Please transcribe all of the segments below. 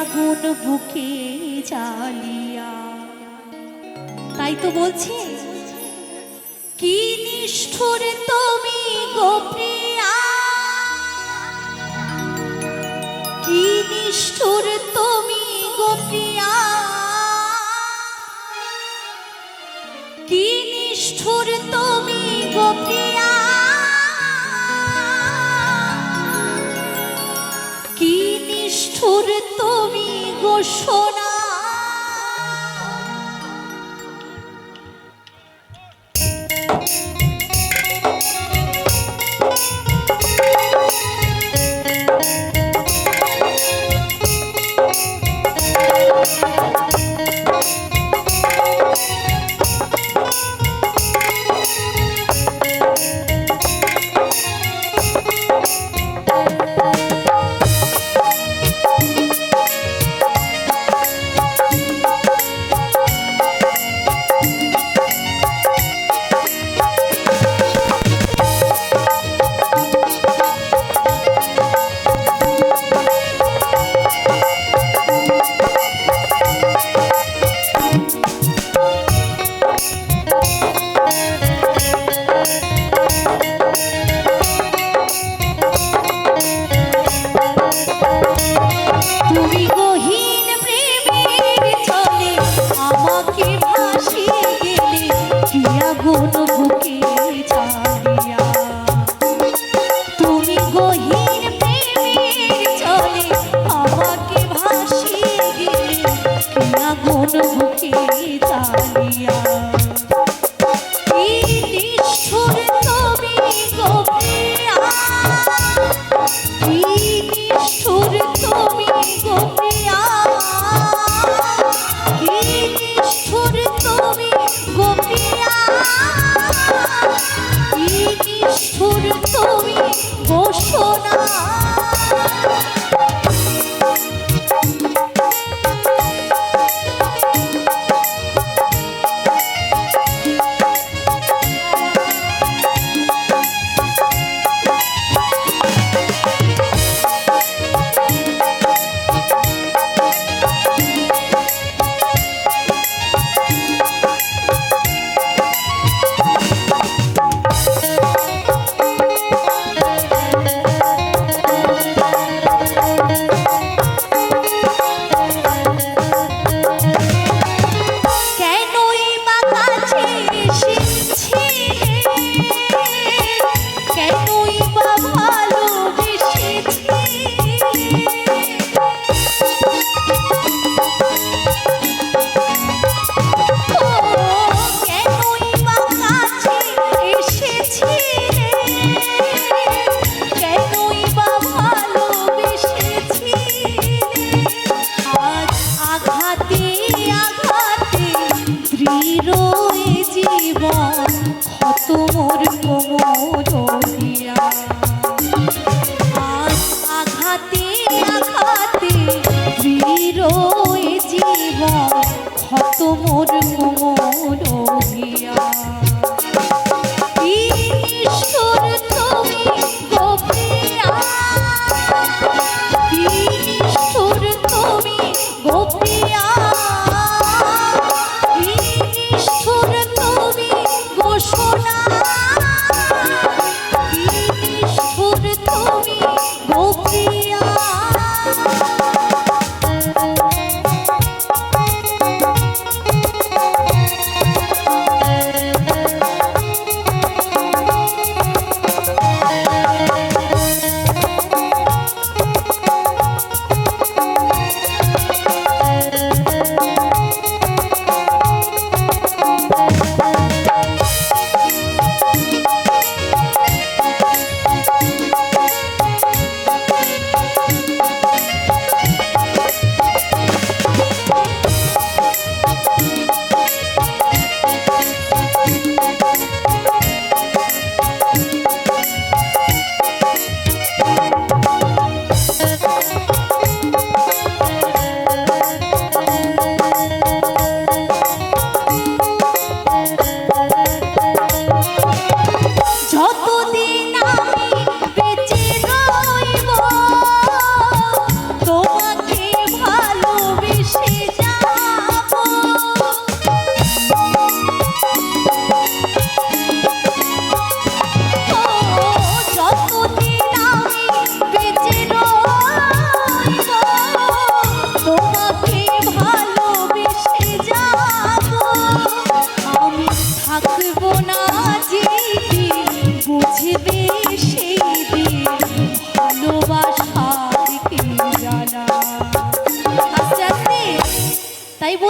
আগুন বুকে জ্বালিয়া। তাই তো বলছি, কি নিষ্ঠুর তুমি গো প্রিয়া, কি নিষ্ঠুর তুমি গো প্রিয়া, কি নিষ্ঠুর তুমি গো প্রিয়া, কি নিষ্ঠুর তুমি গো সোনা।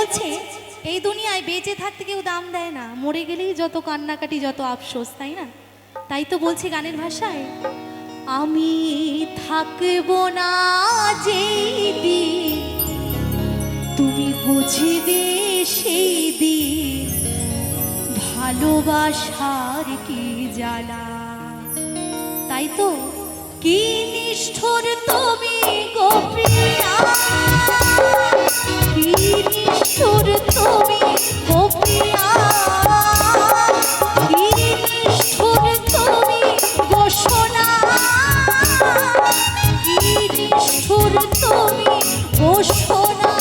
বলছে এই দুনিয়ায় বেঁচে থাকতে কেউ দাম দেয় না, মরে গেলেই যত কান্নাকাটি, যত আফসোস, তাই না? তাই তো বলছে গানের ভাষায়, আমি থাকবো না যেই দিন তুমি বুঝবে সেই দিন ভালোবাসার কি জ্বালা। তাই তো কি নিষ্ঠুর তুমি গো প্রিয়া, কি নিষ্ঠুর তুমি গো প্রিয়া, কি নিষ্ঠুর তুমি গো সোনা, কি নিষ্ঠুর তুমি গো সোনা।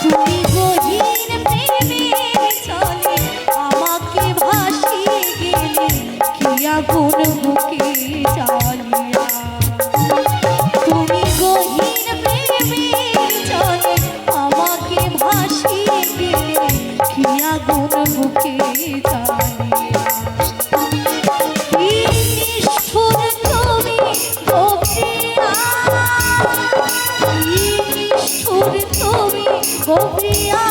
তুমি গহীন প্রেমের চলে আমাকে ভাসিয়ে গেলে, কি আগুন বুকে জ্বালিয়া। তুমি গহীন প্রেমের চলে আমাকে ভাসিয়ে গেলে, কি আগুন বুকে জ্বালিয়া। কি নিষ্ঠুর তুমি গো প্রিয়া, কি নিষ্ঠুর তুমি গো প্রিয়া,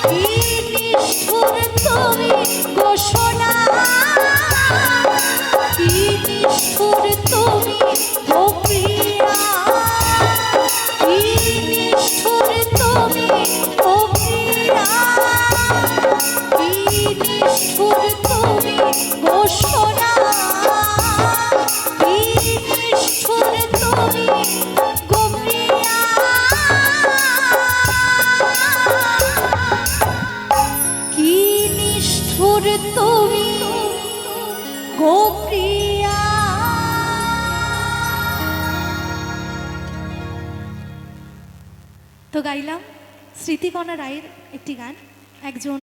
কি নিষ্ঠুর তুমি গো সোনা, কি নিষ্ঠুর তুমি গো প্রিয়া, কি নিষ্ঠুর তুমি গো প্রিয়া, কি নিষ্ঠুর তুমি গো সোনা, কি নিষ্ঠুর তুমি গো প্রিয়া, কি নিষ্ঠুর তুমি গো প্রিয়া। তো গাইলাম স্মৃতিকণা রায়ের একটি গান। একজন